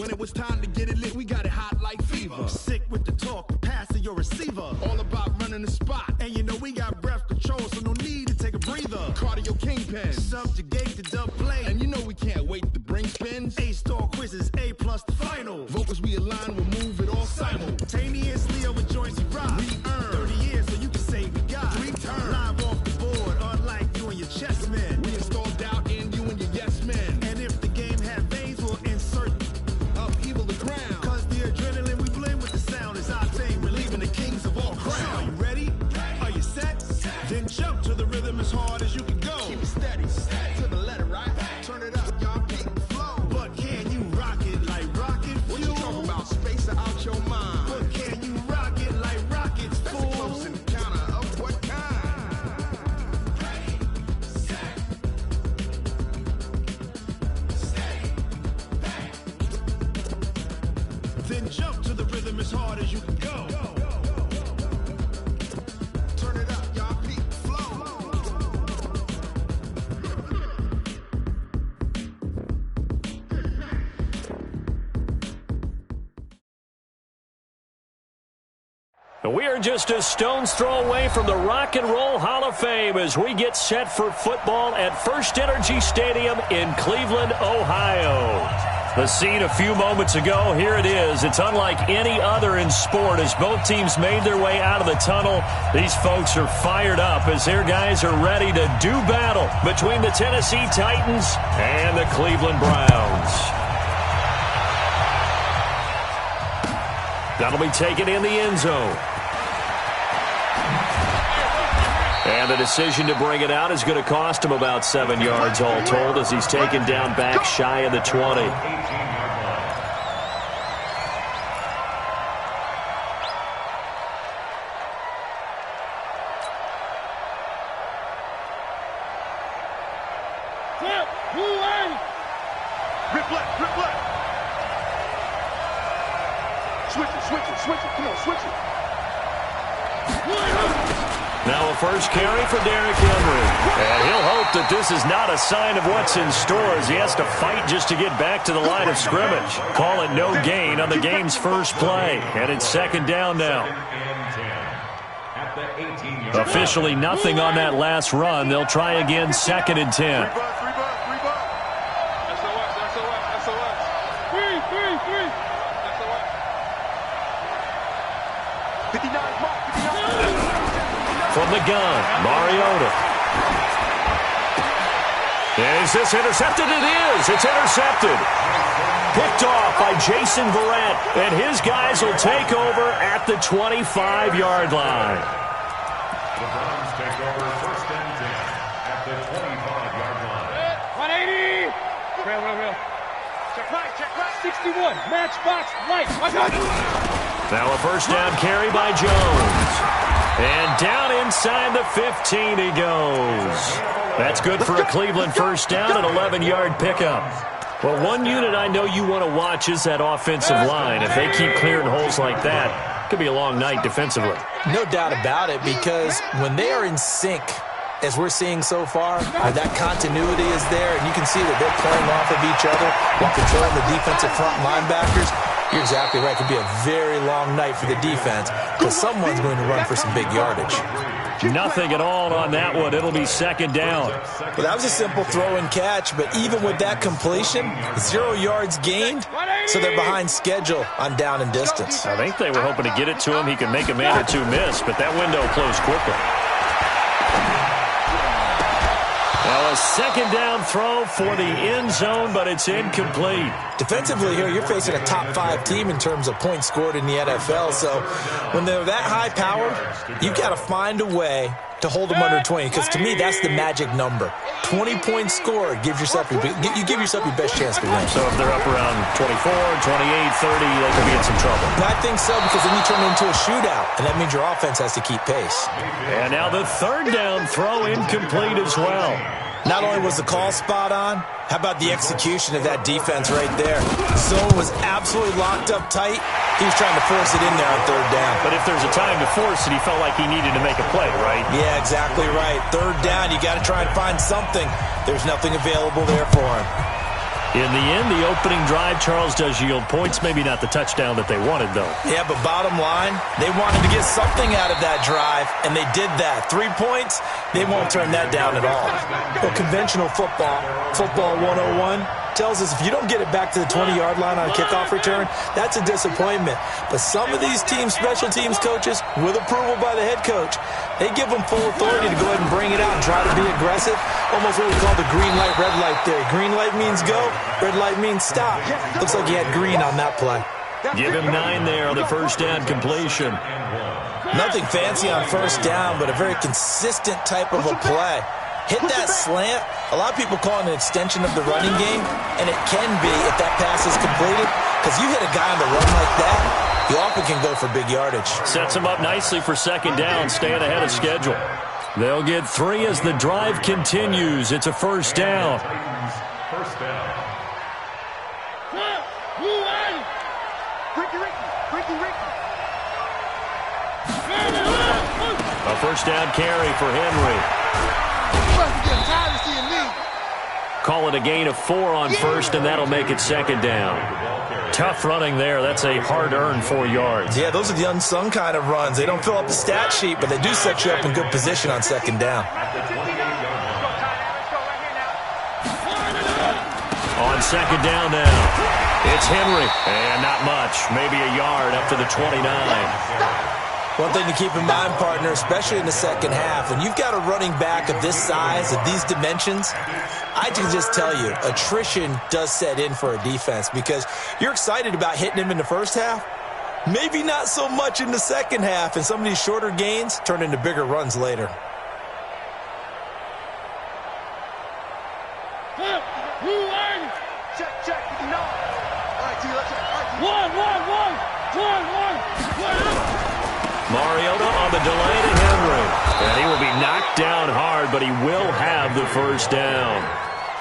When it was time to get it lit, we got it hot like fever. Sick with the talk, pass to your receiver. All about running the spot. And you know we got breath control, so no need to take a breather. Cardio kingpin. Subjugate the dub play. And you know we can't wait to bring spins. A-star quizzes, A+ the final. Vocals we align, we'll move it all simultaneously over joints we rock. We earn 30 years so you can say we got. Return. Live off the board, unlike you and your chess men. We install doubt in you and your yes men. And if the game had veins, we'll insert upheaval the crown. Cause the adrenaline we blend with the sound is our thing. Relieving the kings of all crowns. Are you ready? Are you set? Then jump to the rhythm as hard as you can go. Keep it steady, to the letter, right? Turn it up, y'all, keep the flow. But can you rock it like rocket fuel? What you talking about? Space out your mind. But can you rock it like rockets, That's fool? a close encounter of what kind? Ready, set, steady, bang. Then jump to the rhythm as hard as you can go. Turn it up, y'all, keep the flow. We are just a stone's throw away from the Rock and Roll Hall of Fame as we get set for football at First Energy Stadium in Cleveland, Ohio. The scene a few moments ago, here it is. It's unlike any other in sport as both teams made their way out of the tunnel. These folks are fired up as their guys are ready to do battle between the Tennessee Titans and the Cleveland Browns. That'll be taken in the end zone. And the decision to bring it out is going to cost him about 7 yards all told as he's taken down back shy of the 20. Rip left, rip left. Switch it, come on, switch it. Now a first carry for Derrick Henry. And he'll hope that this is not a sign of what's in store as he has to fight just to get back to the line of scrimmage. Call it no gain on the game's first play. And it's second down now. Officially nothing on that last run. They'll try again second and 10. From the gun, Mariota. Is this intercepted? It is. It's intercepted. Picked off by Jason Verrett, and his guys will take over at the 25-yard line. The Browns take over first and 10 at the 25-yard line. 180. Real. Check right. 61. Matchbox light. Now a first down carry by Jones. And down inside the 15 he goes. That's good for a Cleveland first down, an 11-yard pickup. Well, one unit I know you want to watch is that offensive line. If they keep clearing holes like that, it could be a long night defensively. No doubt about it, because when they are in sync, as we're seeing so far, that continuity is there, and you can see that they're playing off of each other while controlling the defensive front linebackers. You're exactly right. It could be a very long night for the defense because someone's going to run for some big yardage. Nothing at all on that one. It'll be second down. Well, that was a simple throw and catch, but even with that completion, 0 yards gained, so they're behind schedule on down and distance. I think they were hoping to get it to him. He could make a man or two miss, but that window closed quickly. Now a second down throw for the end zone, but it's incomplete. Defensively here, you're facing a top 5 team in terms of points scored in the NFL, so when they're that high powered, you've got to find a way to hold them under 20, because to me, that's the magic number. 20 points scored gives yourself you give yourself your best chance to win. So if they're up around 24, 28, 30, they could be in some trouble. I think so, because then you turn it into a shootout, and that means your offense has to keep pace. And now the third down throw incomplete as well. Not only was the call spot on, how about the execution of that defense right there? Zone was absolutely locked up tight. He was trying to force it in there on third down. But if there's a time to force it, he felt like he needed to make a play, right? Yeah, exactly right. Third down, you got to try and find something. There's nothing available there for him. In the end, the opening drive, Charles, does yield points. Maybe not the touchdown that they wanted, though. Yeah, but bottom line, they wanted to get something out of that drive, and they did that. 3 points, they won't turn that down at all. Well, conventional football 101, tells us if you don't get it back to the 20-yard line on a kickoff return, that's a disappointment. But some of these teams, special teams coaches, with approval by the head coach, they give them full authority to go ahead and bring it out and try to be aggressive. Almost what we call the green light, red light theory. Green light means go, red light means stop. Looks like he had green on that play. Give him 9 there on the first down completion. Nothing fancy on first down, but a very consistent type of a play. Hit that slant. A lot of people call it an extension of the running game, and it can be if that pass is completed, because you hit a guy on the run like that, you often can go for big yardage. Sets him up nicely for second down, staying ahead of schedule. They'll get 3 as the drive continues. It's a first down. First down. A first down carry for Henry. Call it a gain of 4 on first, and that'll make it second down. Tough running there. That's a hard-earned 4 yards. Yeah, those are the unsung kind of runs. They don't fill up the stat sheet, but they do set you up in good position on second down. On second down now, it's Henry. And not much, maybe a yard up to the 29. One thing to keep in mind, partner, especially in the second half, when you've got a running back of this size, of these dimensions, I can just tell you, attrition does set in for a defense because you're excited about hitting him in the first half. Maybe not so much in the second half, and some of these shorter gains turn into bigger runs later. Mariota on the delay to Henry. And he will be knocked down hard, but he will have the first down.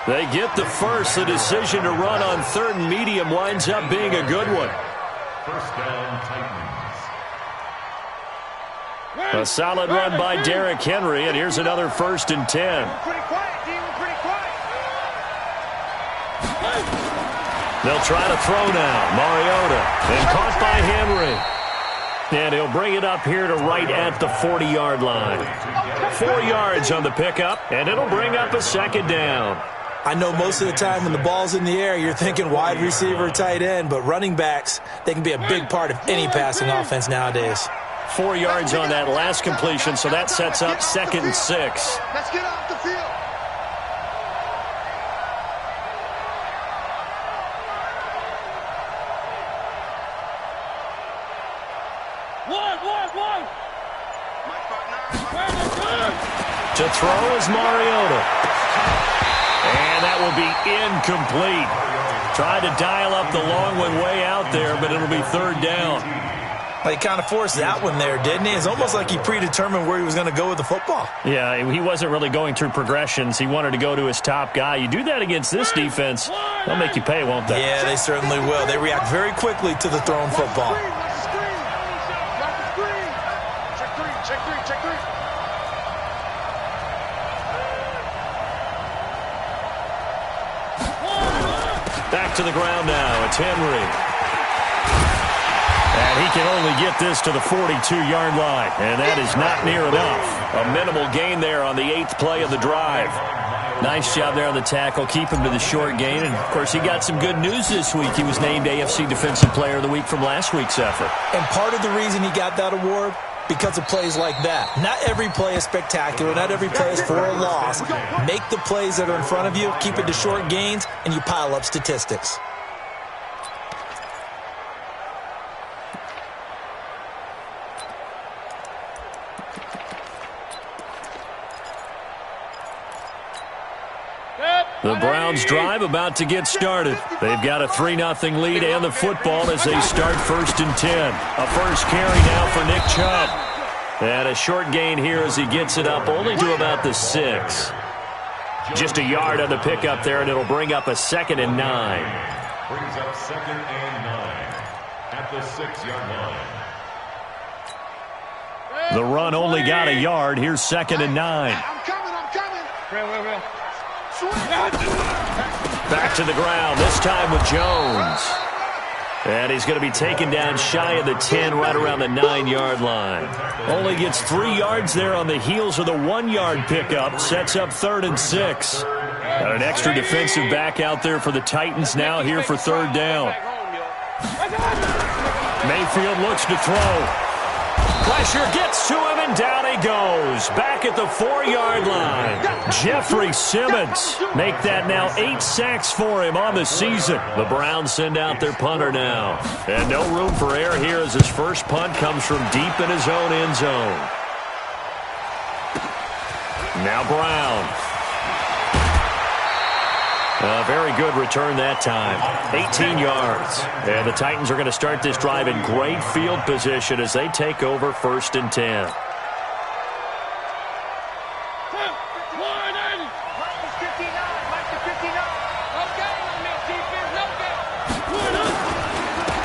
They get the first. The decision to run on third and medium winds up being a good one. First down, Titans. A solid run by Derrick Henry, and here's another 1st and 10. They'll try to throw now. Mariota, and caught by Henry. And he'll bring it up here to right at the 40-yard line. 4 yards on the pickup, and it'll bring up a second down. I know most of the time when the ball's in the air, you're thinking wide receiver, tight end, but running backs, they can be a big part of any passing offense nowadays. 4 yards on that last completion, so that sets up 2nd and 6. Let's get off the field. To throw is Mariota. And that will be incomplete. Tried to dial up the long one way out there, but it'll be 3rd down. Well, he kind of forced that one there, didn't he? It's almost like he predetermined where he was going to go with the football. Yeah, he wasn't really going through progressions. He wanted to go to his top guy. You do that against this defense, they'll make you pay, won't they? Yeah, they certainly will. They react very quickly to the thrown football. Back to the ground now. It's Henry. And he can only get this to the 42-yard line. And that is not near enough. A minimal gain there on the 8th play of the drive. Nice job there on the tackle. Keep him to the short gain. And, of course, he got some good news this week. He was named AFC Defensive Player of the Week from last week's effort. And part of the reason he got that award, because of plays like that. Not every play is spectacular. Not every play is for a loss. Make the plays that are in front of you, keep it to short gains, and you pile up statistics. The Browns drive about to get started. They've got a 3-0 lead and the football as they start 1st and 10. A first carry now for Nick Chubb. And a short gain here as he gets it up only to about the 6. Just a yard on the pickup there, and it'll bring up a 2nd and 9. Brings up 2nd and 9 at the 6-yard line. The run only got a yard. Here's 2nd and 9. I'm coming. Real. Back to the ground, this time with Jones. And he's going to be taken down shy of the 10, right around the 9-yard line. Only gets 3 yards there on the heels of the 1-yard pickup. Sets up 3rd and 6. Got an extra defensive back out there for the Titans now here for 3rd down. Mayfield looks to throw. Pressure gets to him, and down he goes. Back at the 4-yard line. Jeffrey Simmons make that now 8 sacks for him on the season. The Browns send out their punter now. And no room for error here as his first punt comes from deep in his own end zone. Now Brown. A very good return that time. 18 yards. And the Titans are going to start this drive in great field position as they take over 1st and 10.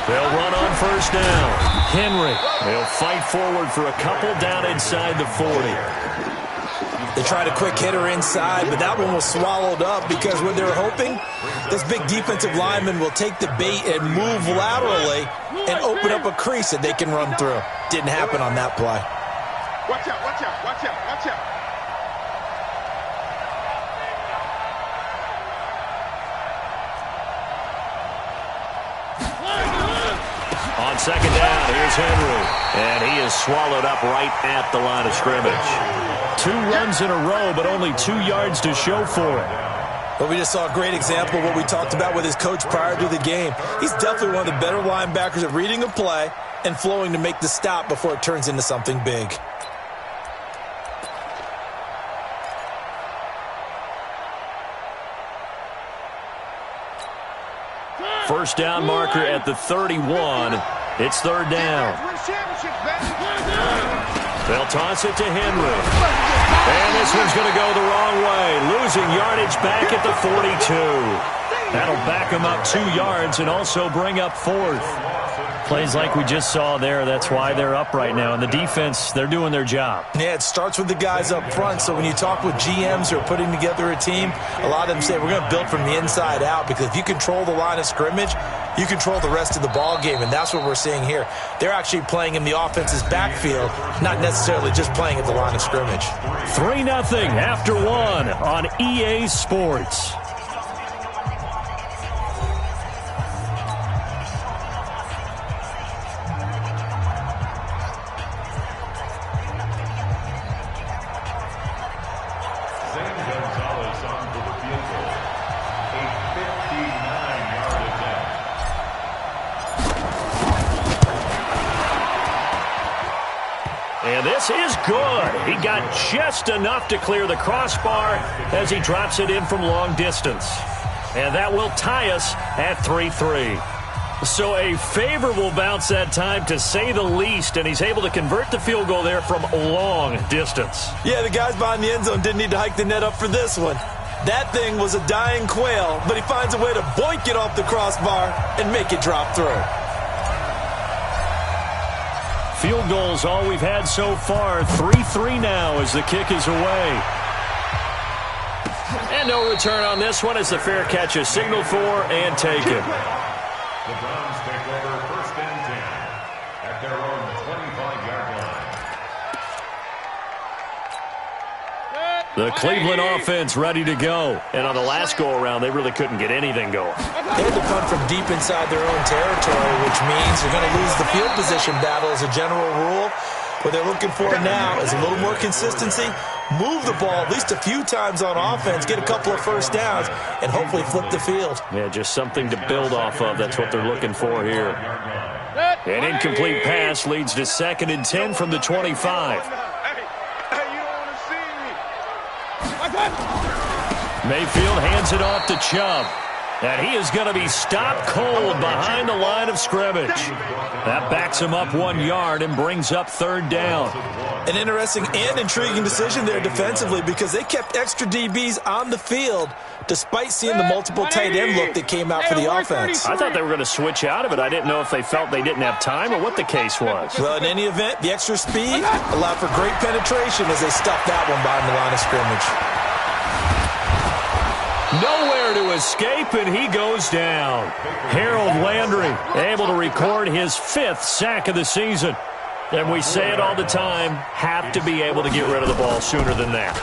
They'll run on 1st down. Henry. They'll fight forward for a couple down inside the 40. They tried a quick hitter inside, but that one was swallowed up because what they're hoping, this big defensive lineman will take the bait and move laterally and open up a crease that they can run through. Didn't happen on that play. Watch out, watch out, watch out, watch out. On 2nd down, here's Henry. And he is swallowed up right at the line of scrimmage. 2 runs in a row, but only 2 yards to show for it. But we just saw a great example of what we talked about with his coach prior to the game. He's definitely one of the better linebackers at reading a play and flowing to make the stop before it turns into something big. First down marker at the 31. It's 3rd down. They'll toss it to Henry. And this one's going to go the wrong way. Losing yardage back at the 42. That'll back him up 2 yards and also bring up 4th. Plays like we just saw there. That's why they're up right now. And the defense, they're doing their job. Yeah, it starts with the guys up front. So when you talk with GMs who are putting together a team, a lot of them say we're going to build from the inside out, because if you control the line of scrimmage, you control the rest of the ball game, and that's what we're seeing here. They're actually playing in the offense's backfield, not necessarily just playing at the line of scrimmage. 3-0 after 1 on EA Sports. And this is good. He got just enough to clear the crossbar as he drops it in from long distance. And that will tie us at 3-3. So a favorable bounce that time, to say the least, and he's able to convert the field goal there from long distance. Yeah, the guys behind the end zone didn't need to hike the net up for this one. That thing was a dying quail, but he finds a way to boink it off the crossbar and make it drop through. Field goals all we've had so far. 3-3 now as the kick is away. And no return on this one as the fair catch is signaled for and taken. The Browns take over 1st and 10 at their own 25-yard line. The Cleveland offense ready to go. And on the last go-around, they really couldn't get anything going. They had to punt from deep inside their own territory, which means they're going to lose the field position battle as a general rule. What they're looking for now is a little more consistency, move the ball at least a few times on offense, get a couple of first downs, and hopefully flip the field. Yeah, just something to build off of. That's what they're looking for here. An incomplete pass leads to 2nd and 10 from the 25. Mayfield hands it off to Chubb. And he is going to be stopped cold behind the line of scrimmage. That backs him up 1 yard and brings up 3rd down. An interesting and intriguing decision there defensively, because they kept extra DBs on the field despite seeing the multiple tight end look that came out for the offense. I thought they were going to switch out of it. I didn't know if they felt they didn't have time or what the case was. Well, in any event, the extra speed allowed for great penetration as they stuffed that one behind the line of scrimmage. Nowhere to escape, and he goes down. Harold Landry able to record his 5th sack of the season. And we say it all the time, have to be able to get rid of the ball sooner than that.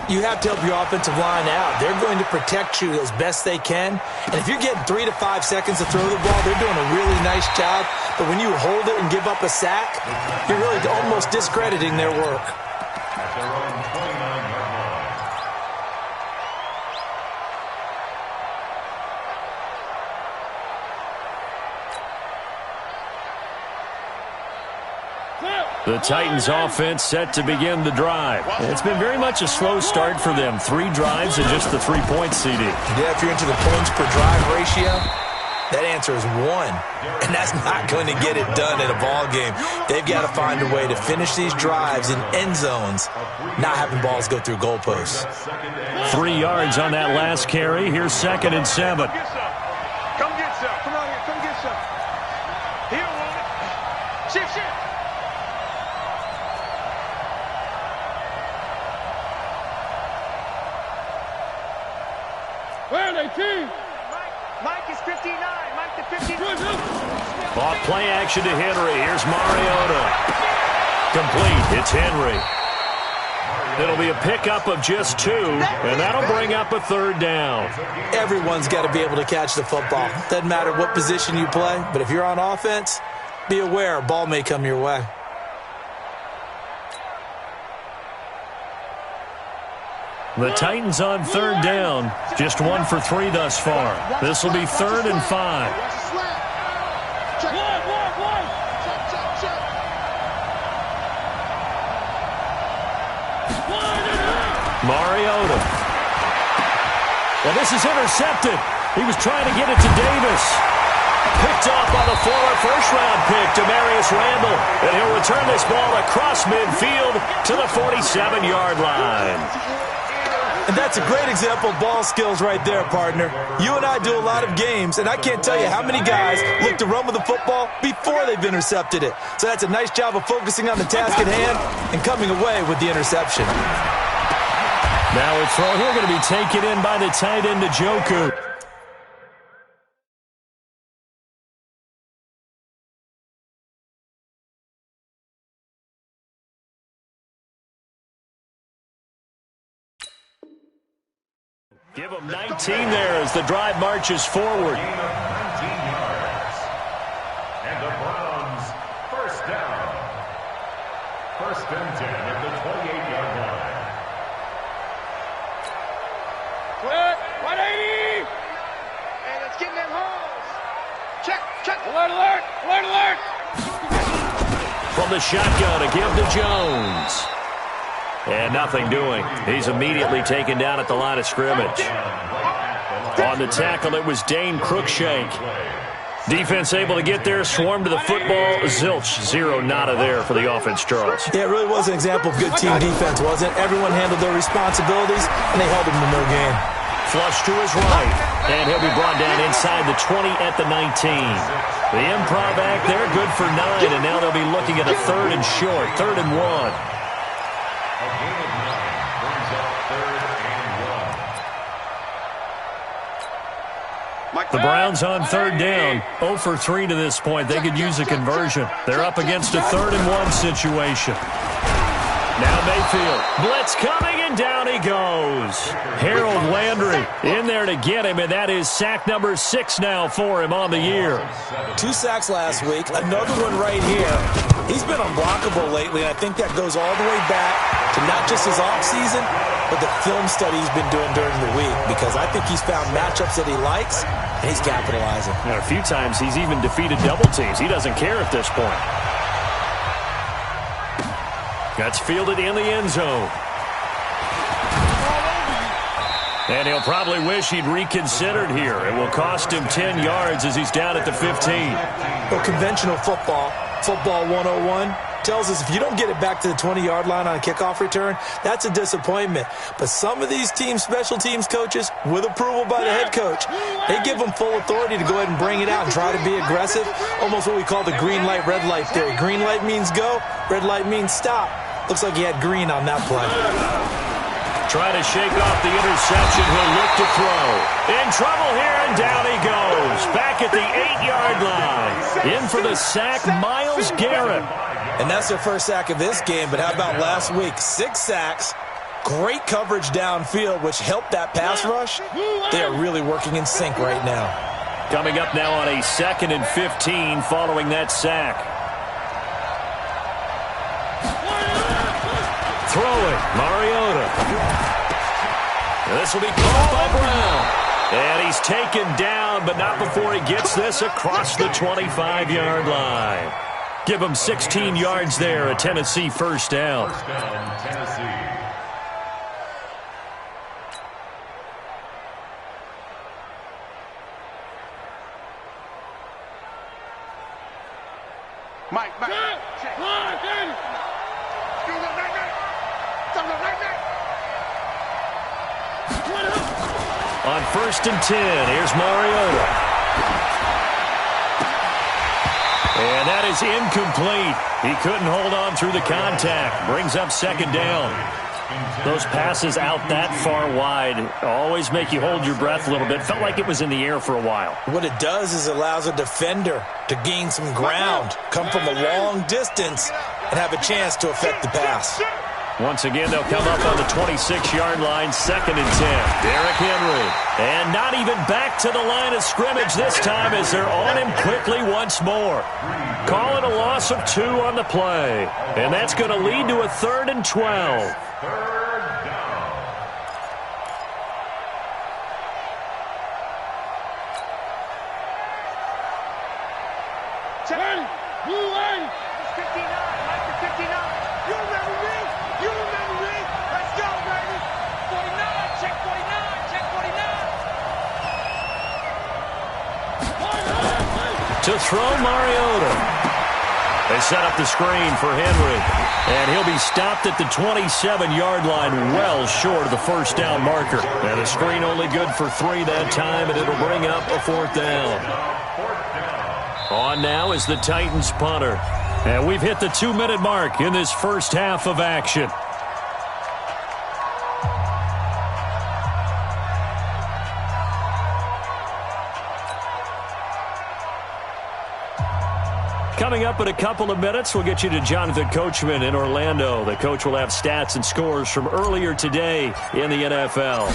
You have to help your offensive line out. They're going to protect you as best they can. And if you're getting 3 to 5 seconds to throw the ball, they're doing a really nice job. But when you hold it and give up a sack, you're really almost discrediting their work. At their own 29-yard line. The Titans offense set to begin the drive. It's been very much a slow start for them. 3 drives and just the 3-point CD. Yeah, if you're into the points per drive ratio, that answer is 1. And that's not going to get it done in a ball game. They've got to find a way to finish these drives in end zones, not having balls go through goalposts. 3 yards on that last carry. Here's 2nd and 7. Come get some. Come on here. Come get some. Here, woman. Shift, shift. Where are they, team? Mike is 59. Mike the 59. Off play action to Henry. Here's Mariota. Complete. It's Henry. It'll be a pickup of just 2, and that'll bring up a 3rd down. Everyone's got to be able to catch the football. Doesn't matter what position you play, but if you're on offense, be aware a ball may come your way. The Titans on 3rd down. Just 1 for 3 thus far. This will be 3rd and 5. Mariota. Well, this is intercepted. He was trying to get it to Davis. Picked off by the former first-round pick, Demarius Randall. And he'll return this ball across midfield to the 47-yard line. And that's a great example of ball skills right there, partner. You and I do a lot of games, and I can't tell you how many guys look to run with the football before they've intercepted it. So that's a nice job of focusing on the task at hand and coming away with the interception. Now a throw here going to be taken in by the tight end, Njoku. Give him 19 there as the drive marches forward. 19 yards. And the Browns, 1st down. 1st and 10 at the 28-yard line. 180! Hey, let's get in them holes. Check. Alert, alert, alert, alert. From the shotgun, a give to Jones. And nothing doing. He's immediately taken down at the line of scrimmage. On the tackle, it was Dane Cruikshank. Defense able to get there, swarm to the football. Zilch, 0 nada there for the offense, Charles. Yeah, it really was an example of good team defense, wasn't it? Everyone handled their responsibilities, and they held him to no gain. Flush to his right, and he'll be brought down inside the 20 at the 19. The improv act there, good for 9, and now they'll be looking at a 3rd and short, 3rd and 1. A gain of 9 brings up 3rd and 1. The Browns on 3rd down, 0 for 3 to this point. They could use a conversion. They're up against a 3rd and 1 situation. Now Mayfield, blitz coming, and down he goes. Harold Landry in there to get him, and that is sack number 6 now for him on the year. 2 sacks last week, another one right here. He's been unblockable lately, and I think that goes all the way back to not just his offseason, but the film study he's been doing during the week, because I think he's found matchups that he likes, and he's capitalizing. Now, a few times he's even defeated double teams. He doesn't care at this point. That's fielded in the end zone. And he'll probably wish he'd reconsidered here. It will cost him 10 yards as he's down at the 15. Well, conventional football 101, tells us if you don't get it back to the 20-yard line on a kickoff return, that's a disappointment. But some of these teams, special teams coaches, with approval by the head coach, they give them full authority to go ahead and bring it out and try to be aggressive, almost what we call the green light, red light theory. Green light means go, red light means stop. Looks like he had green on that play. trying to shake off the interception. He'll look to throw. In trouble here, and down he goes. Back at the 8-yard line. In for the sack, Myles Garrett. And that's their first sack of this game, but how about last week? 6 sacks, great coverage downfield, which helped that pass rush. They are really working in sync right now. Coming up now on a 2nd and 15 following that sack. Throwing, Mariota. This will be caught by Brown. And he's taken down, but not before he gets this across the 25-yard line. Give him 16 yards there, a Tennessee first down. First down, Tennessee. Mike. Check. On 1st and 10, here's Mariota. And that is incomplete. He couldn't hold on through the contact. Brings up 2nd down. Those passes out that far wide always make you hold your breath a little bit. Felt like it was in the air for a while. What it does is allows a defender to gain some ground, come from a long distance, and have a chance to affect the pass. Once again, they'll come up on the 26-yard line, 2nd and 10. Derrick Henry. And not even back to the line of scrimmage this time as they're on him quickly once more. Calling a loss of 2 on the play. And that's going to lead to a 3rd and 12. 3rd down. Check. Blue line. 59. Mike 59. You remember me? You remember me? Let's go, baby. 49. Check 49. Check 49. To throw, Mariota. They set up the screen for Henry. And he'll be stopped at the 27-yard line, well short of the first down marker. And a screen only good for 3 that time, and it'll bring up a 4th down. On now is the Titans punter. And we've hit the 2-minute mark in this first half of action. Coming up in a couple of minutes, we'll get you to Jonathan Coachman in Orlando. The coach will have stats and scores from earlier today in the NFL.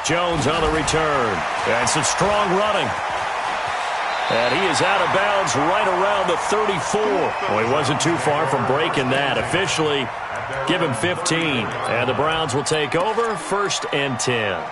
Jones on the return. And some strong running. And he is out of bounds right around the 34. Well, he wasn't too far from breaking that. Officially, give him 15. And the Browns will take over, 1st and 10.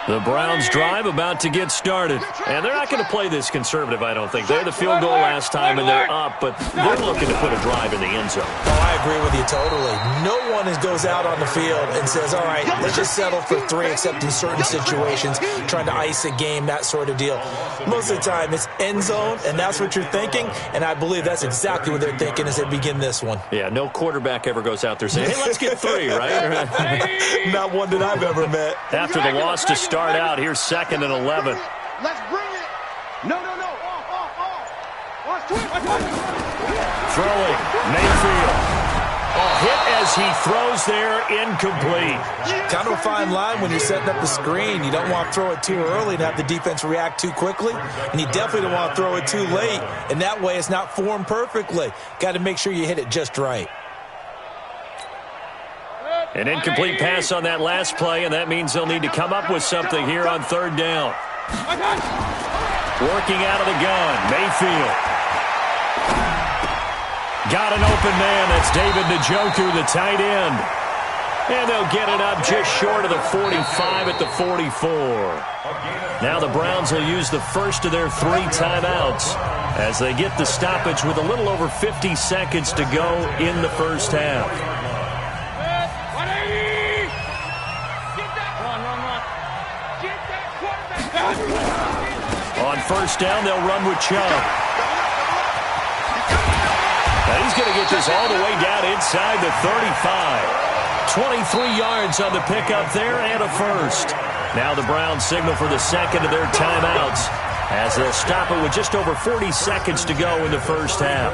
The Browns drive about to get started. And they're not going to play this conservative, I don't think. They had the field goal last time, and they're up, but they're looking to put a drive in the end zone. Oh, I agree with you totally. No one goes out on the field and says, all right, let's just settle for 3, except in certain situations, trying to ice a game, that sort of deal. Most of the time, it's end zone, and that's what you're thinking, and I believe that's exactly what they're thinking as they begin this one. Yeah, no quarterback ever goes out there saying, hey, let's get 3, right? Not one that I've ever met. After the loss to start out, here's 2nd and 11. Let's bring it. No. Throwing, Mayfield. Hit as he throws there, incomplete. Kind of a fine line when you're setting up the screen. You don't want to throw it too early and have the defense react too quickly, and you definitely don't want to throw it too late, and that way it's not formed perfectly. Got to make sure you hit it just right. An incomplete pass on that last play, and that means they'll need to come up with something here on 3rd down. Working out of the gun, Mayfield. Got an open man. That's David Njoku, the tight end. And they'll get it up just short of the 45 at the 44. Now the Browns will use the first of their 3 timeouts as they get the stoppage with a little over 50 seconds to go in the first half. On 1st down, they'll run with Chubb. Now he's going to get this all the way down inside the 35. 23 yards on the pickup there and a first. Now the Browns signal for the 2nd of their timeouts as they'll stop it with just over 40 seconds to go in the first half.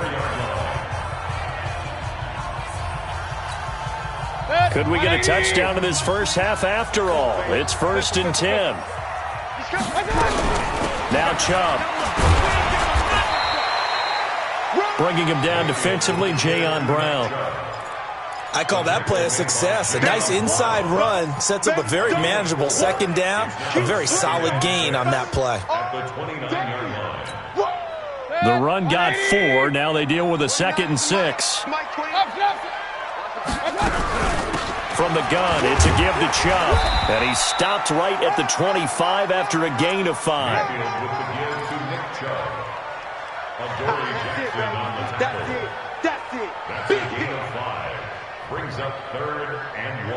Could we get a touchdown in this first half after all? It's 1st and 10. Now Chubb. Bringing him down defensively, Jayon Brown. I call that play a success. A nice inside run sets up a very manageable second down. A very solid gain on that play. The run got 4. Now they deal with a 2nd and 6. From the gun, it's a give to Chubb. And he stopped right at the 25 after a gain of 5. That's it. That's a gain of 5. Brings up 3rd and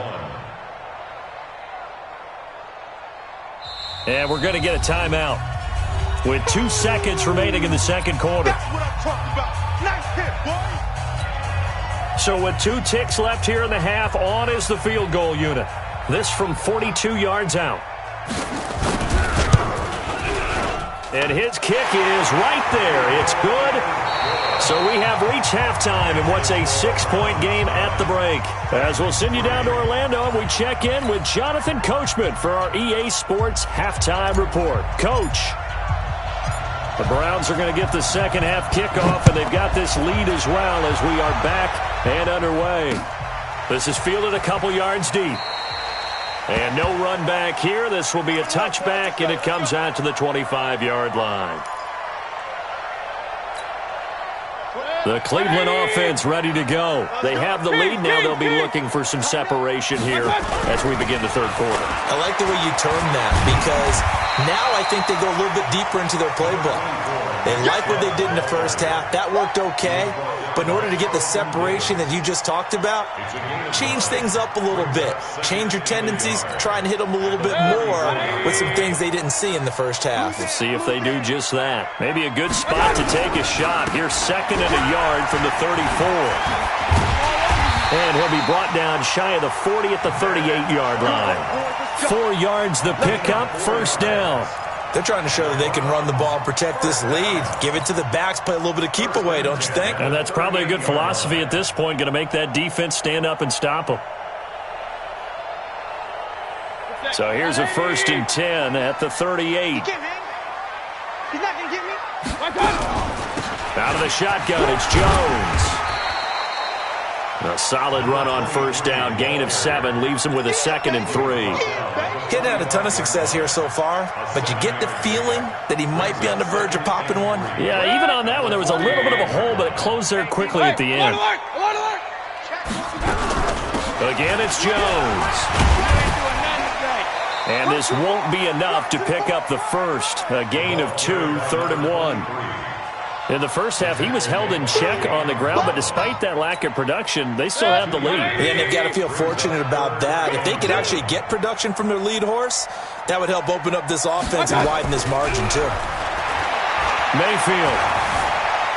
1. And we're going to get a timeout with 2 seconds remaining in the second quarter. That's what I'm talking about. Nice hit, boy. So with 2 ticks left here in the half, on is the field goal unit. This from 42 yards out. And his kick is right there. It's good. So we have reached halftime in what's a 6-point game at the break. As we'll send you down to Orlando, and we check in with Jonathan Coachman for our EA Sports Halftime Report. Coach, the Browns are going to get the second half kickoff, and they've got this lead as well as we are back and underway. This is fielded a couple yards deep. And no run back here. This will be a touchback, and it comes out to the 25-yard line. The Cleveland offense ready to go. They have the lead. Now they'll be looking for some separation here as we begin the third quarter. I like the way you term that, because now I think they go a little bit deeper into their playbook. They like what they did in the first half. That worked okay. But in order to get the separation that you just talked about, change things up a little bit. Change your tendencies. Try and hit them a little bit more with some things they didn't see in the first half. We'll see if they do just that. Maybe a good spot to take a shot. Here's 2nd and a yard from the 34. And he'll be brought down shy of the 40 at the 38-yard line. 4 yards the pickup, first down. They're trying to show that they can run the ball, protect this lead. Give it to the backs, play a little bit of keep away, don't you think? And that's probably a good philosophy at this point, going to make that defense stand up and stop them. So here's a 1st and 10 at the 38. He's not going to get me. Out of the shotgun, it's Jones. A solid run on first down. Gain of 7 leaves him with a 2nd and 3. Getting had a ton of success here so far, but you get the feeling that he might be on the verge of popping one. Yeah, even on that one, there was a little bit of a hole, but it closed there quickly at the end. Again, it's Jones. And this won't be enough to pick up the first. A gain of 2, 3rd and 1. In the first half, he was held in check on the ground, but despite that lack of production, they still have the lead. And they've got to feel fortunate about that. If they could actually get production from their lead horse, that would help open up this offense and widen this margin, too. Mayfield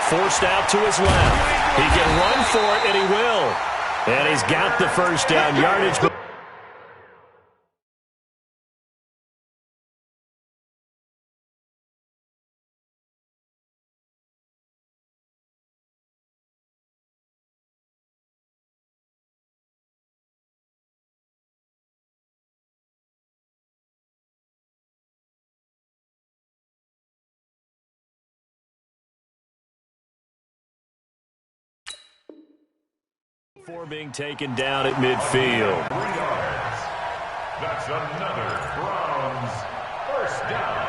forced out to his left. He can run for it, and he will. And he's got the first down yardage. Before being taken down at midfield. 3 yards. That's another Browns first down.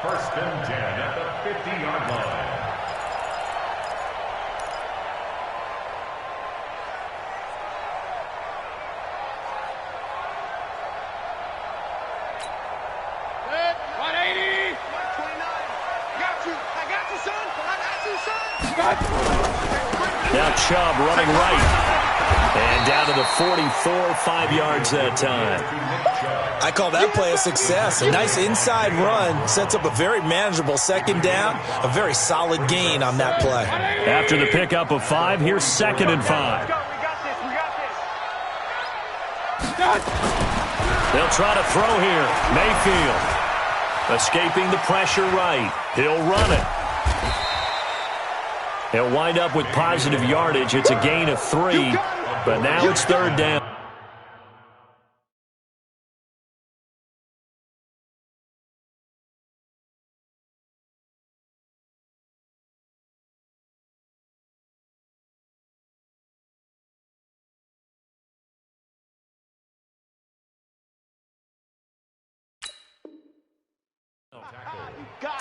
1st and 10 at the 50-yard line. Now Chubb running right. And down to the 44, 5 yards that time. I call that play a success. A nice inside run sets up a very manageable second down. A very solid gain on that play. After the pickup of 5, here's 2nd and 5. They'll try to throw here. Mayfield. Escaping the pressure right. He'll run it. He'll wind up with positive yardage. It's a gain of 3, but now it's third down.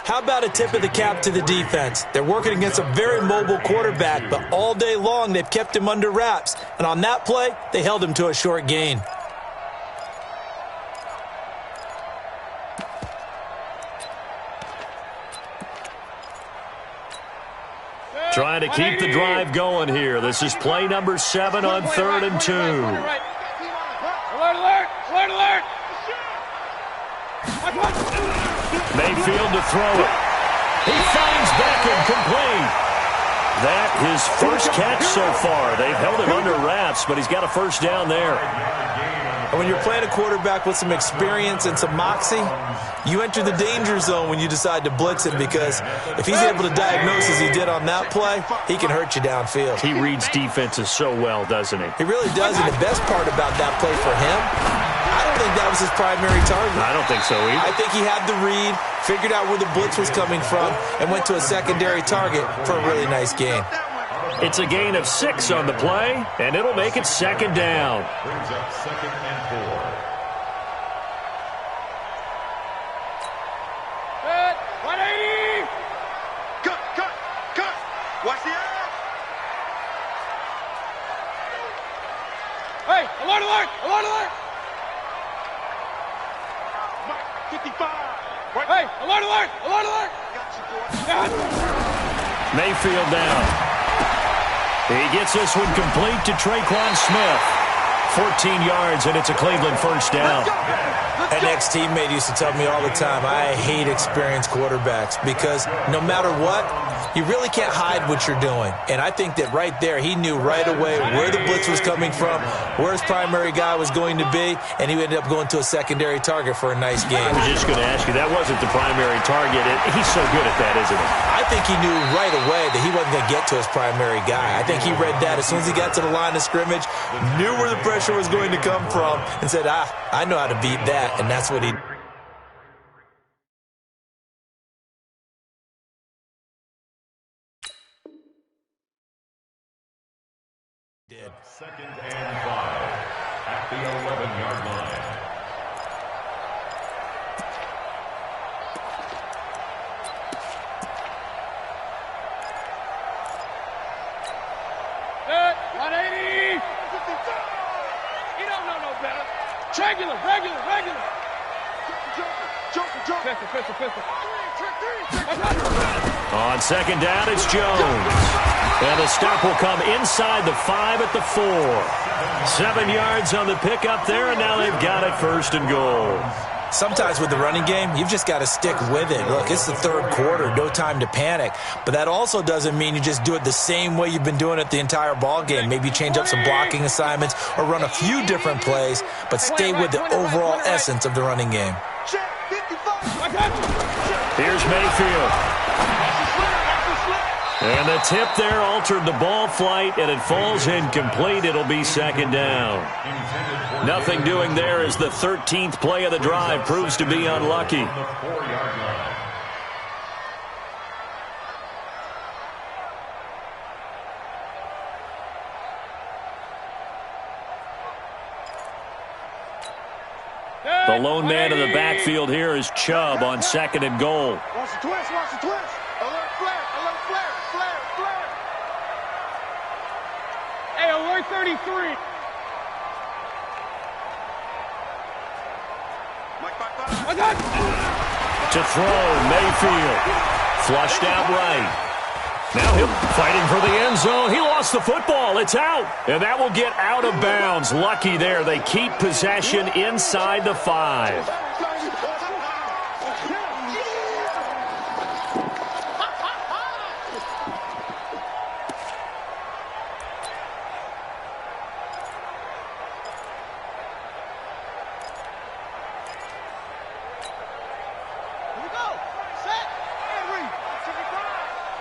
How about a tip of the cap to the defense? They're working against a very mobile quarterback, but all day long they've kept him under wraps. And on that play, they held him to a short gain. Trying to keep the drive going here. This is play number 7 on 3rd and 2. Alert, alert, alert, alert. Mayfield to throw it. He finds Beckham complete. That his first catch so far. They've held him under wraps, but he's got a first down there. And when you're playing a quarterback with some experience and some moxie, you enter the danger zone when you decide to blitz him, because if he's able to diagnose as he did on that play, he can hurt you downfield. He reads defenses so well, doesn't he? He really does, and the best part about that play for him, I don't think that was his primary target. I don't think so either. I think he had the read, figured out where the blitz was coming from, and went to a secondary target for a really nice gain. It's a gain of 6 on the play, and it'll make it second down. Brings up 2nd and 4. Cut, 180. Cut, cut, cut. Watch the edge. Hey, alert, alert, alert, alert. 55. Right. Hey, alert, alert, alert, alert. Got you, boy. Mayfield down. He gets this one complete to Traquan Smith. 14 yards, and it's a Cleveland first down. An ex-teammate used to tell me all the time, I hate experienced quarterbacks, because no matter what, you really can't hide what you're doing. And I think that right there, he knew right away where the blitz was coming from, where his primary guy was going to be, and he ended up going to a secondary target for a nice game. I was just going to ask you, that wasn't the primary target. He's so good at that, isn't he? I think he knew right away that he wasn't going to get to his primary guy. I think he read that as soon as he got to the line of scrimmage, knew where the pressure was going to come from, and said, I know how to beat that, and that's what he did. 2nd and 5 at the 11-yard line. Cut, 180. You don't know no better. Regular, regular, regular. Pistol. On second down, it's Jones. And the stop will come inside the 5 at the 4. 7 yards on the pickup there, and now they've got it 1st and goal. Sometimes with the running game, you've just got to stick with it. Look, it's the 3rd quarter, no time to panic. But that also doesn't mean you just do it the same way you've been doing it the entire ball game. Maybe change up some blocking assignments or run a few different plays, but stay with the overall essence of the running game. Here's Mayfield. And the tip there altered the ball flight, and it falls incomplete. It'll be second down. Nothing doing there as the 13th play of the drive proves to be unlucky. The lone man in the backfield here is Chubb on 2nd and goal. Watch the twist, watch the twist. Alert flare, alert flare, flare, flare. Hey, alert 33. To throw, Mayfield. Flushed out right. Now he'll fighting for the end zone. He lost the football. It's out. And that will get out of bounds. Lucky there. They keep possession inside the 5.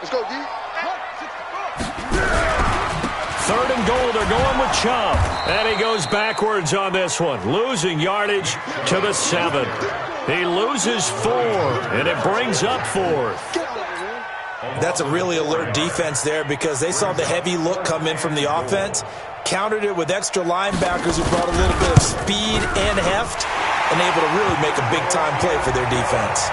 Let's go, D. 3rd and goal, they're going with Chubb. And he goes backwards on this one, losing yardage to the 7. He loses 4, and it brings up 4th. That's a really alert defense there because they saw the heavy look come in from the offense, countered it with extra linebackers who brought a little bit of speed and heft, and able to really make a big-time play for their defense.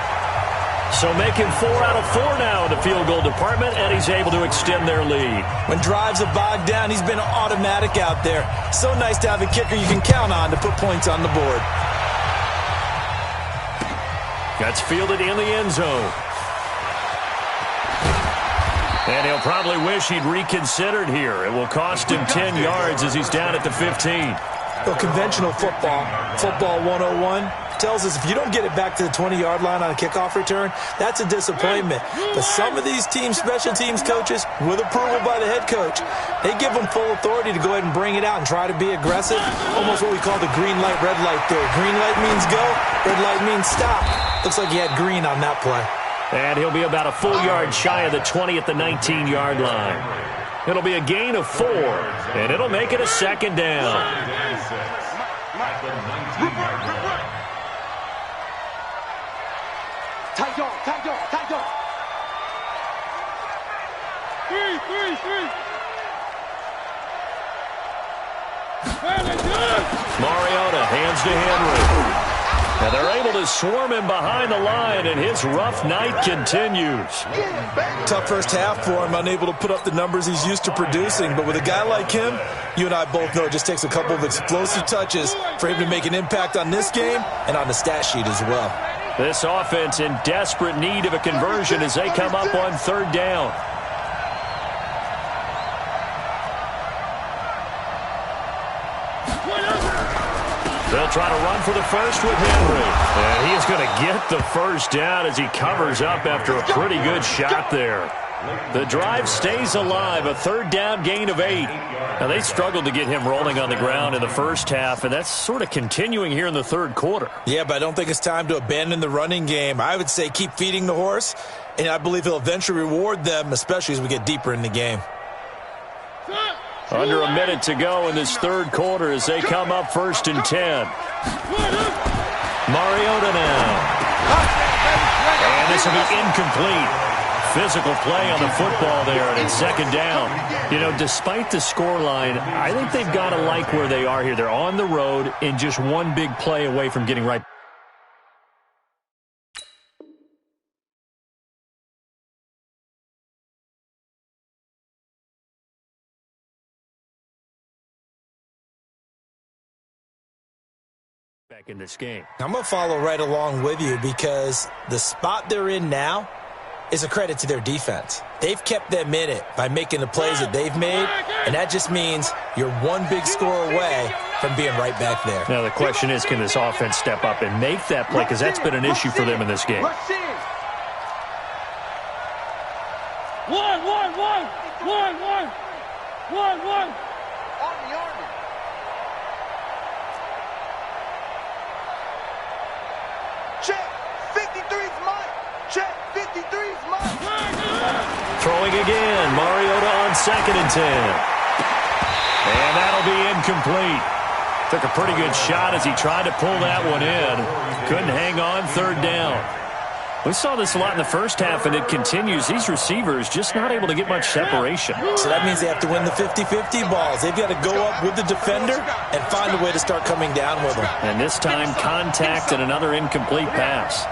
So making 4 out of 4 now in the field goal department, and he's able to extend their lead. When drives are bogged down, he's been automatic out there. So nice to have a kicker you can count on to put points on the board. Gets fielded in the end zone. And he'll probably wish he'd reconsidered here. It will cost him 10 yards as he's down at the 15. Well, conventional football 101, tells us if you don't get it back to the 20-yard line on a kickoff return, that's a disappointment. But some of these special teams coaches, with approval by the head coach, they give them full authority to go ahead and bring it out and try to be aggressive, almost what we call the green light, red light theory. Green light means go, red light means stop. Looks like he had green on that play. And he'll be about a full yard shy of the 20 at the 19-yard line. It'll be a gain of 4, and it'll make it a 2nd down. Tight dog. 3. Mariota hands to Henry. And they're able to swarm him behind the line, and his rough night continues. Tough first half for him, unable to put up the numbers he's used to producing. But with a guy like him, you and I both know it just takes a couple of explosive touches for him to make an impact on this game and on the stat sheet as well. This offense in desperate need of a conversion as they come up on 3rd down. They'll try to run for the first with Henry. And he is going to get the first down as he covers up after a pretty good shot there. The drive stays alive, a 3rd down gain of 8. Now, they struggled to get him rolling on the ground in the first half, and that's sort of continuing here in the 3rd quarter. Yeah, but I don't think it's time to abandon the running game. I would say keep feeding the horse, and I believe he'll eventually reward them, especially as we get deeper in the game. Under a minute to go in this 3rd quarter as they come up 1st and 10. Mariota now. And this will be incomplete. Physical play on the football there, and it's 2nd down. You know, despite the scoreline, I think they've got to like where they are here. They're on the road and just one big play away from getting right. Back in this game. I'm going to follow right along with you because the spot they're in now is a credit to their defense. They've kept them in it by making the plays that they've made, and that just means you're one big score away from being right back there. Now the question is, can this offense step up and make that play, because that's been an issue for them in this game. One. Check. 53's mine. Check. 53's mine. Throwing again. Mariota on 2nd and 10. And that'll be incomplete. Took a pretty good shot as he tried to pull that one in. Couldn't hang on 3rd down. We saw this a lot in the first half, and it continues. These receivers just not able to get much separation. So that means they have to win the 50-50 balls. They've got to go up with the defender and find a way to start coming down with them. And this time, contact and another incomplete pass.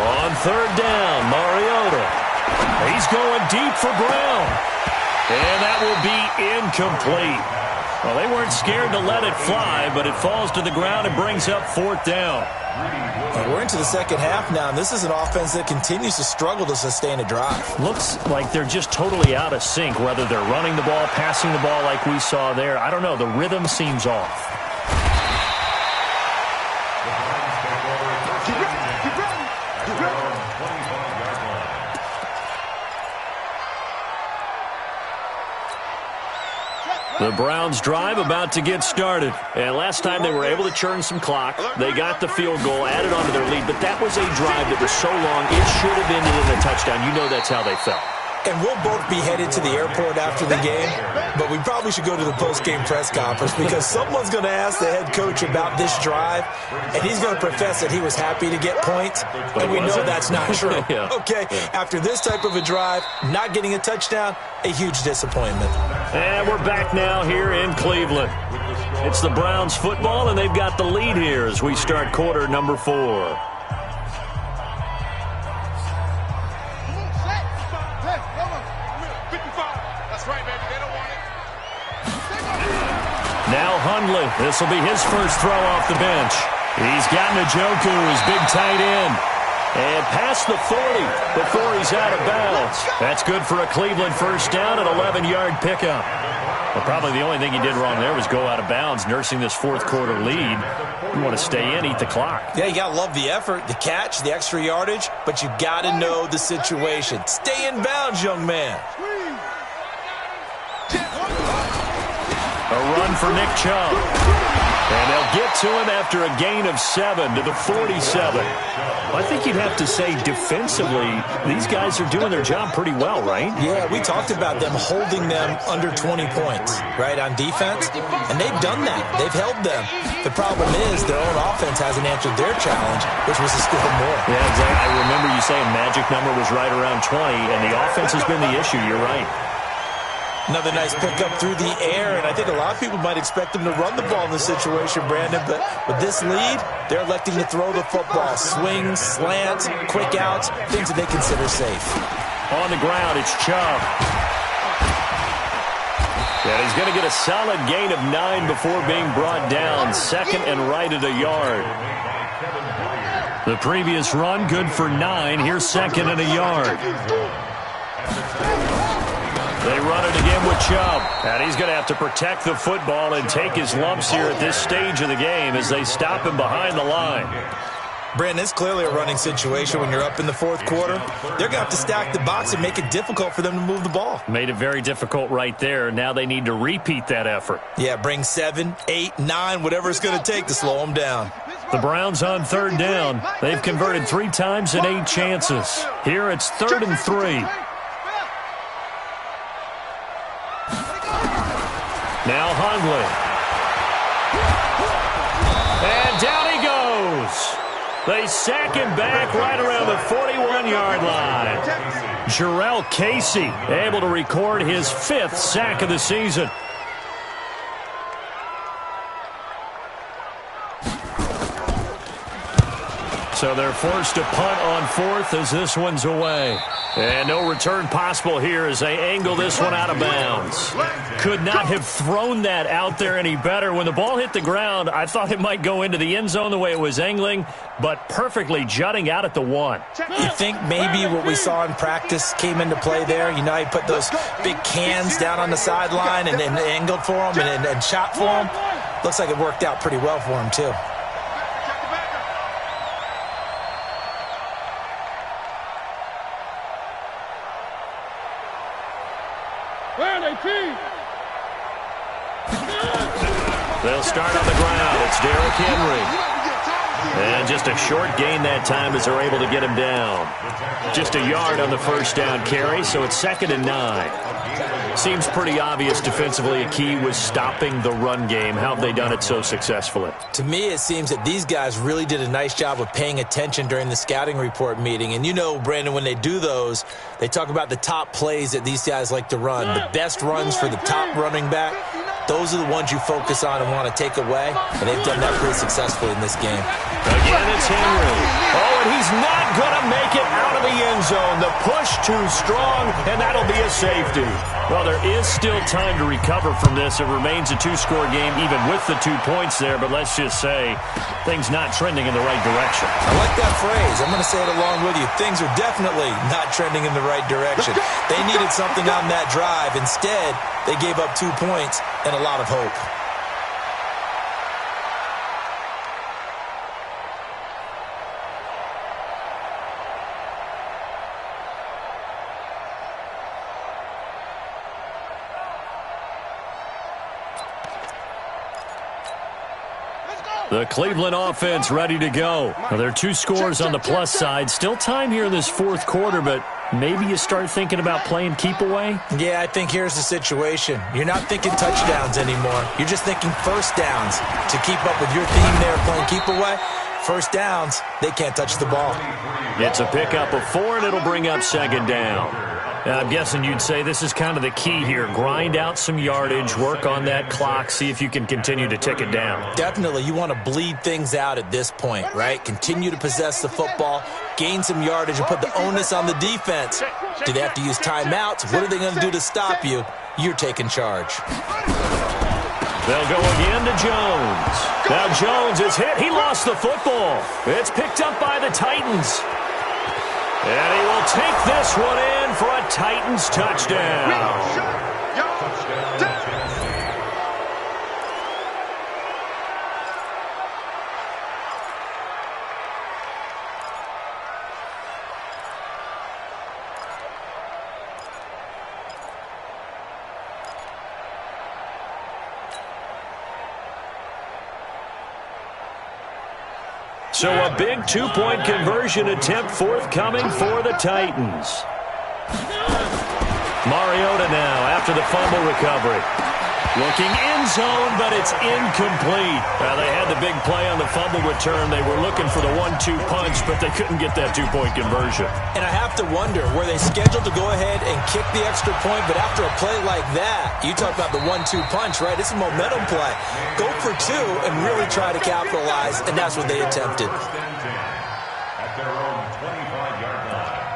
On 3rd down, Mariota. He's going deep for Brown. And that will be incomplete. Well, they weren't scared to let it fly, but it falls to the ground and brings up 4th down. We're into the 2nd half now, and this is an offense that continues to struggle to sustain a drive. Looks like they're just totally out of sync, whether they're running the ball, passing the ball like we saw there. I don't know. The rhythm seems off. The Browns drive about to get started. And last time they were able to churn some clock. They got the field goal, added on to their lead. But that was a drive that was so long, it should have ended in a touchdown. You know that's how they felt. And we'll both be headed to the airport after the game, but we probably should go to the post-game press conference because someone's going to ask the head coach about this drive, and he's going to profess that he was happy to get points, and we know that's not true. Yeah. Okay, after this type of a drive, not getting a touchdown, a huge disappointment. And we're back now here in Cleveland. It's the Browns football, and they've got the lead here as we start quarter number 4. Now Hundley. This will be his first throw off the bench. He's got Njoku, his big tight end. And past the 40 before he's out of bounds. That's good for a Cleveland first down, an 11-yard pickup. Well, probably the only thing he did wrong there was go out of bounds, nursing this fourth quarter lead. You want to stay in, eat the clock. Yeah, you got to love the effort, the catch, the extra yardage, but you got to know the situation. Stay in bounds, young man. A run for Nick Chubb. And they'll get to him after a gain of 7 to the 47. I think you'd have to say defensively, these guys are doing their job pretty well, right? Yeah, we talked about them holding them under 20 points, right, on defense. And they've done that. They've held them. The problem is their own offense hasn't answered their challenge, which was to score more. Yeah, exactly. I remember you saying magic number was right around 20, and the offense has been the issue. You're right. Another nice pickup through the air, and I think a lot of people might expect them to run the ball in this situation, Brandon, but with this lead, they're electing to throw the football. Swings, slants, quick outs, things that they consider safe. On the ground, it's Chubb. And he's going to get a solid gain of 9 before being brought down. Second and right at a yard. The previous run, good for 9. Here's second and a yard. They run it again with Chubb. And he's going to have to protect the football and take his lumps here at this stage of the game as they stop him behind the line. Brandon, it's clearly a running situation when you're up in the fourth quarter. They're going to have to stack the box and make it difficult for them to move the ball. Made it very difficult right there. Now they need to repeat that effort. Yeah, bring 7, 8, 9, whatever it's going to take to slow them down. The Browns on third down. They've converted 3 times in 8 chances. Here it's 3rd and 3. Now Hundley. And down he goes. They sack him back right around the 41-yard line. Jarrell Casey able to record his 5th sack of the season. So they're forced to punt on 4th as this one's away. And no return possible here as they angle this one out of bounds. Could not have thrown that out there any better. When the ball hit the ground, I thought it might go into the end zone the way it was angling, but perfectly jutting out at the 1. You think maybe what we saw in practice came into play there? You know, he put those big cans down on the sideline and angled for him and shot for him. Looks like it worked out pretty well for him, too. They'll start on the ground. It's Derrick Henry. And just a short gain that time as they're able to get him down. Just a yard on the first down carry, so it's 2nd and 9. Seems pretty obvious defensively a key was stopping the run game. How have they done it so successfully? To me, it seems that these guys really did a nice job of paying attention during the scouting report meeting. And you know, Brandon, when they do those, they talk about the top plays that these guys like to run. The best runs for the top running back. Those are the ones you focus on and want to take away, and they've done that pretty successfully in this game. Again, it's Henry. Oh, and he's not going to make it out of the end zone. The push too strong, and that'll be a safety. Well, there is still time to recover from this. It remains a 2-score game, even with the 2 points there, but let's just say things not trending in the right direction. I like that phrase. I'm going to say it along with you. Things are definitely not trending in the right direction. They needed something on that drive. Instead, they gave up 2 points and a lot of hope. The Cleveland offense ready to go. Now, there are 2 scores on the plus side. Still time here in this fourth quarter, but maybe you start thinking about playing keep away? Yeah, I think here's the situation. You're not thinking touchdowns anymore. You're just thinking first downs. To keep up with your theme there playing keep away, first downs, they can't touch the ball. It's a pickup of 4, and it'll bring up second down. I'm guessing you'd say this is kind of the key here. Grind out some yardage, work on that clock, see if you can continue to tick it down. Definitely, you want to bleed things out at this point, right? Continue to possess the football, gain some yardage, and put the onus on the defense. Do they have to use timeouts? What are they going to do to stop you? You're taking charge. They'll go again to Jones. Now Jones is hit. He lost the football. It's picked up by the Titans. And he will take this one in for a Titans touchdown. So a big 2-point conversion attempt forthcoming for the Titans. Mariota now after the fumble recovery. Looking end zone, but it's incomplete. They had the big play on the fumble return. They were looking for the 1-2 punch, but they couldn't get that 2-point conversion. And I have to wonder, were they scheduled to go ahead and kick the extra point, but after a play like that, you talk about the 1-2 punch, right? It's a momentum play. Go for 2 and really try to capitalize, and that's what they attempted. At their own 25-yard line.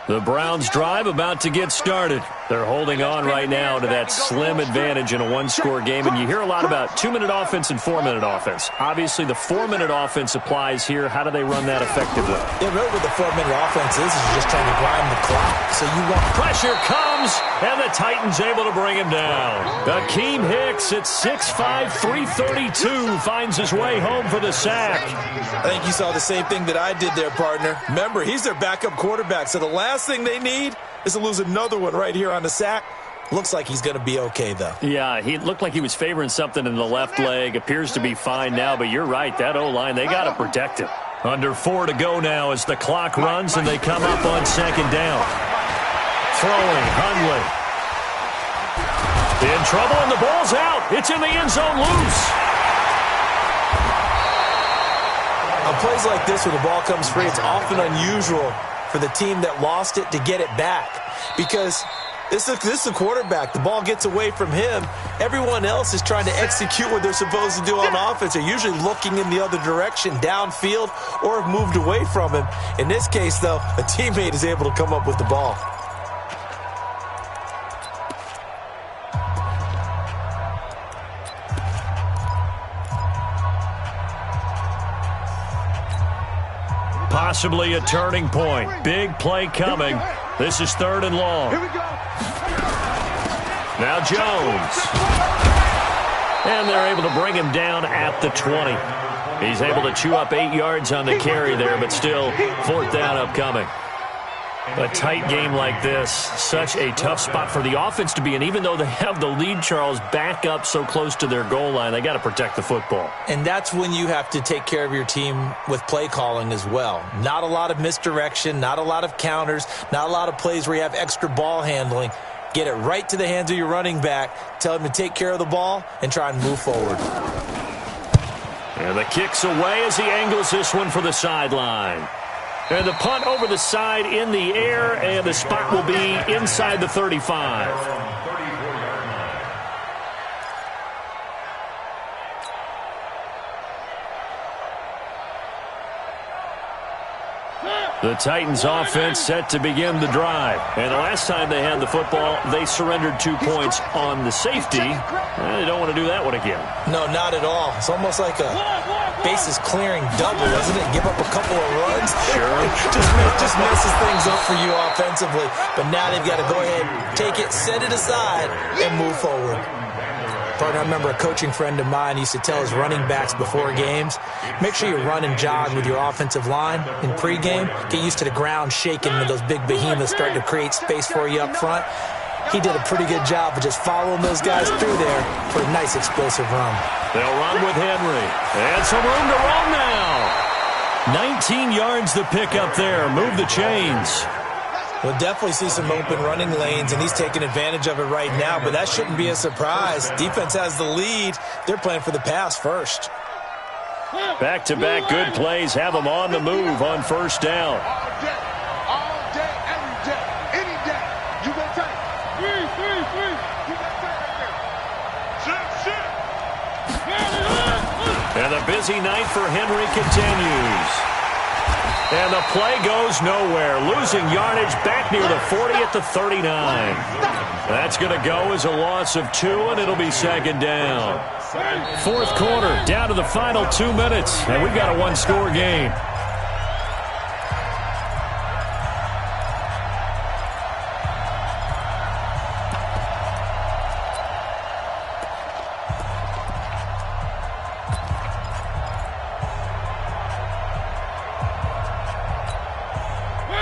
The Browns drive about to get started. They're holding on right now to that slim advantage in a 1-score game, and you hear a lot about 2-minute offense and 4-minute offense. Obviously, the 4-minute offense applies here. How do they run that effectively? Yeah, really what the 4-minute offense is just trying to grind the clock. So you want pressure comes, and the Titans able to bring him down. Akeem Hicks at 6'5", 332 finds his way home for the sack. I think you saw the same thing that I did there, partner. Remember, he's their backup quarterback, so the last thing they need is to lose another one right here on the sack. Looks like he's going to be okay, though. Yeah, he looked like he was favoring something in the left leg. Appears to be fine now, but you're right. That O-line, they got to protect him. Under 4 to go now as the clock runs, and they come up on second down. Throwing, Hundley. In trouble, and the ball's out. It's in the end zone loose. On plays like this where the ball comes free, it's often unusual for the team that lost it to get it back, because this is the quarterback. The ball gets away from him. Everyone else is trying to execute what they're supposed to do on offense. They're usually looking in the other direction, downfield, or have moved away from him. In this case, though, a teammate is able to come up with the ball. Possibly a turning point. Big play coming. This is 3rd and long. Here we go. Now Jones. And they're able to bring him down at the 20. He's able to chew up 8 yards on the carry there, but still 4th down upcoming. A tight game like this, such a tough spot for the offense to be in. Even though they have the lead, Charles, back up so close to their goal line, they got to protect the football. And that's when you have to take care of your team with play calling as well. Not a lot of misdirection, not a lot of counters, not a lot of plays where you have extra ball handling. Get it right to the hands of your running back, tell him to take care of the ball, and try and move forward. And the kick's away as he angles this one for the sideline. And the punt over the side in the air, and the spot will be inside the 35. The Titans offense set to begin the drive. And the last time they had the football, they surrendered 2 points on the safety. They don't want to do that one again. No, not at all. It's almost like a bases clearing double, isn't it? Give up a couple of runs. Sure. just messes things up for you offensively. But now they've got to go ahead, take it, set it aside, and move forward. Partner, I remember a coaching friend of mine used to tell his running backs before games, make sure you run and jog with your offensive line in pregame. Get used to the ground shaking when those big behemoths start to create space for you up front. He did a pretty good job of just following those guys through there for a nice explosive run. They'll run with Henry. And some room to run now. 19 yards to pick up there. Move the chains. We'll definitely see some open running lanes, and he's taking advantage of it right now, but that shouldn't be a surprise. Defense has the lead. They're playing for the pass first. Back-to-back good plays have them on the move on first down. All day, every day, any day. You gonna take it. Three. You gonna take it right there. Shit. And the busy night for Henry continues. And the play goes nowhere. Losing yardage back near the 40 at the 39. That's going to go as a loss of 2, and it'll be second down. Fourth quarter, down to the final 2 minutes, and we've got a one-score game.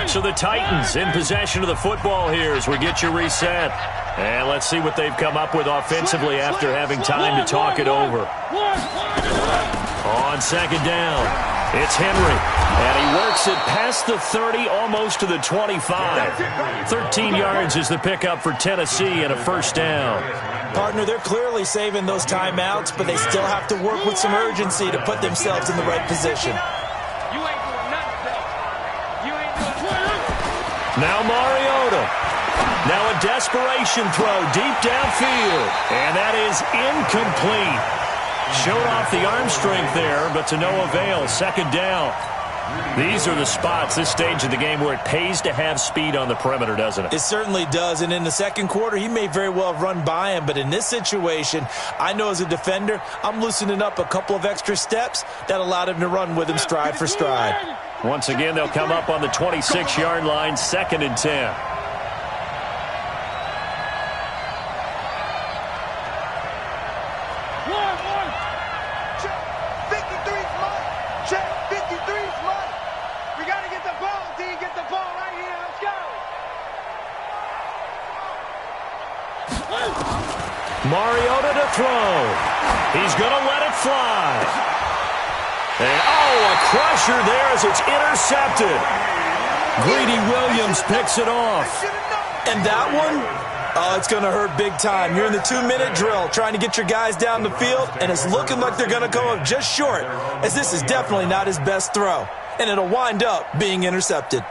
So the Titans in possession of the football here as we get you reset. And let's see what they've come up with offensively after having time to talk it over. On second down, it's Henry. And he works it past the 30, almost to the 25. 13 yards is the pickup for Tennessee and a first down. Partner, they're clearly saving those timeouts, but they still have to work with some urgency to put themselves in the right position. Now Mariota. Now a desperation throw deep downfield. And that is incomplete. Showed off the arm strength there, but to no avail. Second down. These are the spots, this stage of the game, where it pays to have speed on the perimeter, doesn't it? It certainly does. And in the second quarter, he may very well have run by him. But in this situation, I know as a defender, I'm loosening up a couple of extra steps that allowed him to run with him stride for stride. Once again, they'll come up on the 26-yard line, 2nd and 10. Mariota to throw. He's going to let it fly. And, a crusher there as it's intercepted. Greedy Williams picks it off. And that one, it's going to hurt big time. You're in the 2-minute drill trying to get your guys down the field, and it's looking like they're going to come up just short, as this is definitely not his best throw. And it'll wind up being intercepted.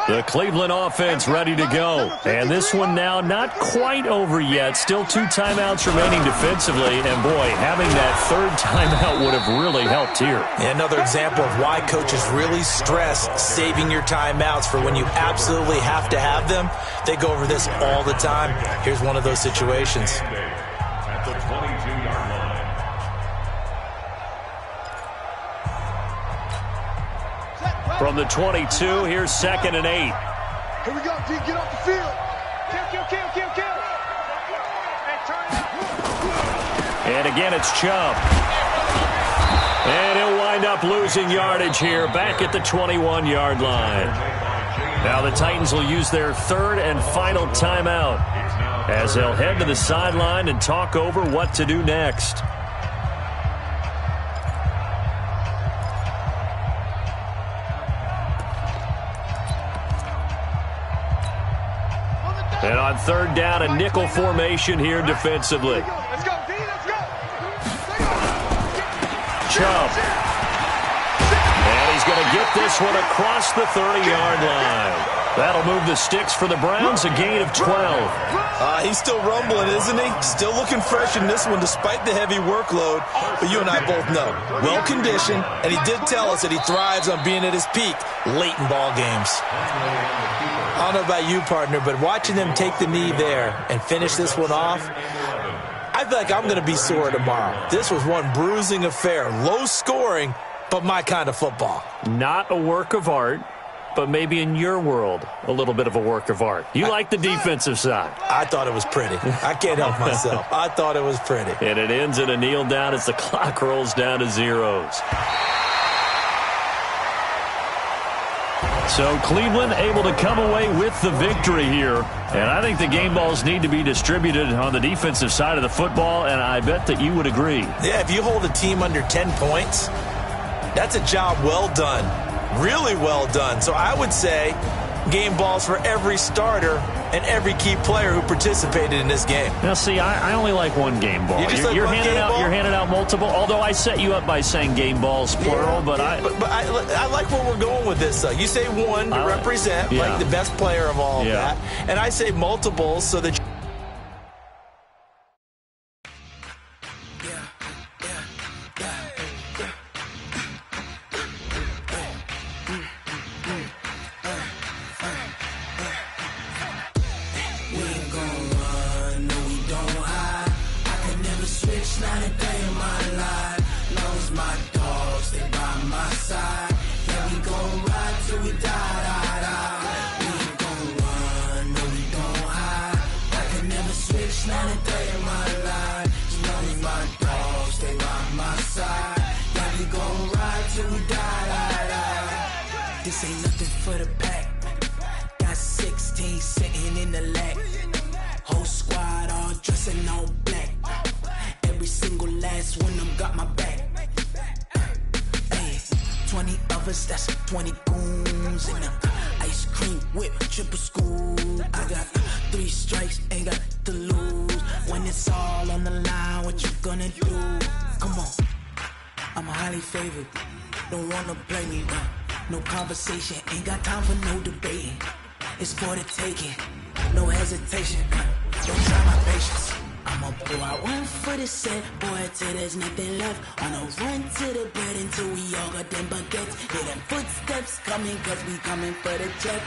The Cleveland offense ready to go. And this one now not quite over yet. Still 2 timeouts remaining defensively. And, boy, having that third timeout would have really helped here. Another example of why coaches really stress saving your timeouts for when you absolutely have to have them. They go over this all the time. Here's one of those situations. At the 22-yard line. From the 22, here's 2nd and 8. Here we go, D. Get off the field. Kill. And again, it's Chubb. And he'll wind up losing yardage here back at the 21-yard line. Now the Titans will use their 3rd and final timeout as they'll head to the sideline and talk over what to do next. And on 3rd down, a nickel formation here defensively. Let's go, D. Let's go. Chubb. And he's going to get this one across the 30-yard line. That'll move the sticks for the Browns, a gain of 12. He's still rumbling, isn't he? Still looking fresh in this one despite the heavy workload. But you and I both know, well-conditioned, and he did tell us that he thrives on being at his peak late in ball games. I don't know about you, partner, but watching them take the knee there and finish this one off, I feel like I'm going to be sore tomorrow. This was one bruising affair, low scoring, but my kind of football. Not a work of art. but maybe in your world, a little bit of a work of art. You like the defensive side. I thought it was pretty. I can't help myself. I thought it was pretty. And it ends in a kneel down as the clock rolls down to zeros. So Cleveland able to come away with the victory here. And I think the game balls need to be distributed on the defensive side of the football, and I bet that you would agree. Yeah, if you hold a team under 10 points, that's a job well done. Really well done. So I would say game balls for every starter and every key player who participated in this game. Now, see, I only like one game ball. You're handing out multiple, although I set you up by saying game balls, plural. Yeah, but I like where we're going with this. You say one to represent, like the best player of all of that. And I say multiples so that this ain't nothing for the pack. Got 16 sitting in the lag. Whole squad all dressing all black. Every single last one of them got my back. Hey, 20 of us, that's 20 goons in the ice cream whip, triple scoop. I got 3 strikes, ain't got to lose. When it's all on the line, what you gonna do? Come on, I'm highly favored. Don't wanna play me, no conversation, ain't got time for no debating. It's for the taking, no hesitation. Don't try my patience. I'ma pull out one for the set, boy, till there's nothing left. On a run to the bread until we all got them baguettes. Hear them footsteps coming, cause we coming for the check.